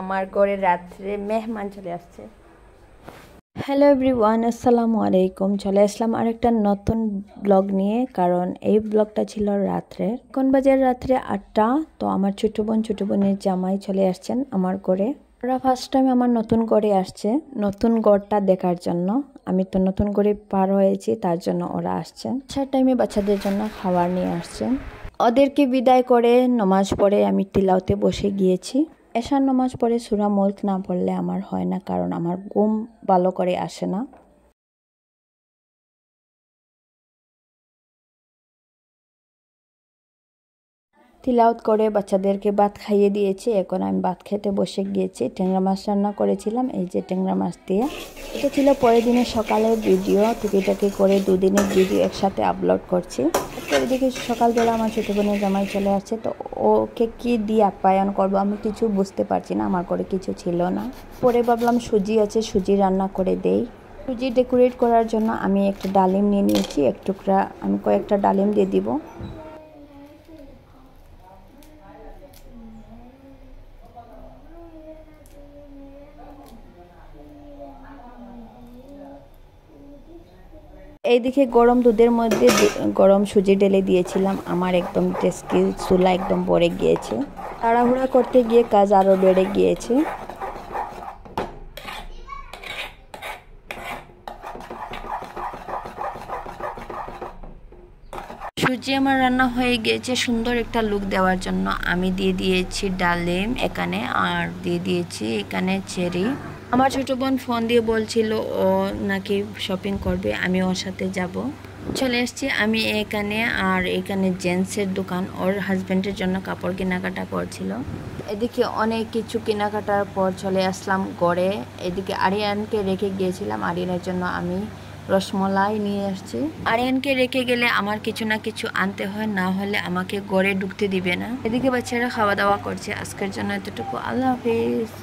আমার ঘরে রাত্রে মেহমান চলে আসছে। হ্যালো এভরিওয়ান, আসসালামু আলাইকুম। চলে আসলাম আরেকটা নতুন ব্লগ নিয়ে, কারণ এই ব্লগটা ছিল রাত্রে। কোন বাজার রাত্রে 8টা। তো আমার ছোট বোনের জামাই চলে আসছেন আমার ঘরে। ওরা ফার্স্ট টাইম আমার নতুন ঘরে আসছে, নতুন ঘরটা দেখার জন্য। আমি তো নতুন করে পার হয়েছি, তার জন্য ওরা আসছেন। আসার টাইমে বাচ্চাদের জন্য খাবার নিয়ে আসছেন। ওদেরকে বিদায় করে নামাজ পড়ে আমি তিলাওতে বসে গিয়েছি। এশার নামাজ পড়ে সূরা মুলক না পড়লে আমার হয় না, কারণ আমার ঘুম ভালো করে আসে না। তিলাওয়াত করে বাচ্চাদেরকে ভাত খাইয়ে দিয়েছি। এখন আমি ভাত খেতে বসে গিয়েছি। ট্যাংরা মাছ রান্না করেছিলাম, এই যে ট্যাংরা মাছ দিয়ে। এটা ছিল পরের দিনের সকালের ভিডিও, টুকিটাকি করে দুদিনের ভিডিও একসাথে আপলোড করছি। এদিকে সকালবেলা আমার ছোটো বোনের জামাই চলে আসছে, তো ওকে কি দিয়ে আপ্যায়ন করবো আমি কিছু বুঝতে পারছি না, আমার ঘরে কিছু ছিল না। পরে ভাবলাম সুজি আছে, সুজি রান্না করে দেই। সুজি ডেকোরেট করার জন্য আমি একটা ডালিম নিয়ে নিয়েছি, এক টুকরা আমি কয়েকটা ডালিম দিয়ে দিব। এইদিকে গরম দুধের মধ্যে গরম সুজি ঢেলে দিয়েছিলাম। আমার একদম টেস্টি চুলা একদম ভরে গিয়েছে। তাড়াহুড়া করতে গিয়ে কাজ আরও বেড়ে গিয়েছে। সুজি আমার রান্না হয়ে গিয়েছে। সুন্দর একটা লুক দেওয়ার জন্য আমি দিয়ে দিয়েছি ডালিম এখানে, আর দিয়ে দিয়েছি এখানে চেরি। আমার ছোট বোন ফোন দিয়ে বলছিল ও নাকি শপিং করবে, আমি ওর সাথে যাব। চলে এসেছি আমি এখানে, আর এখানে জেন্টসের দোকান, ওর হাজব্যান্ডের জন্য কাপড় কেনাকাটা করছিল। এদিকে অনেক কিছু কেনাকাটার পর চলে আসলাম ঘরে। এদিকে আরিয়ানকে রেখে গিয়েছিলাম, আরিয়ানের জন্য আমি রসমলাই নিয়ে আসছি। আরিয়ানকে রেখে গেলে আমার কিছু না কিছু আনতে হয়, না হলে আমাকে ঘরে ঢুকতে দিবে না। এদিকে বাচ্চারা খাওয়া দাওয়া করছে। আজকের জন্য এতটুকু, আল্লাহ হাফিজ।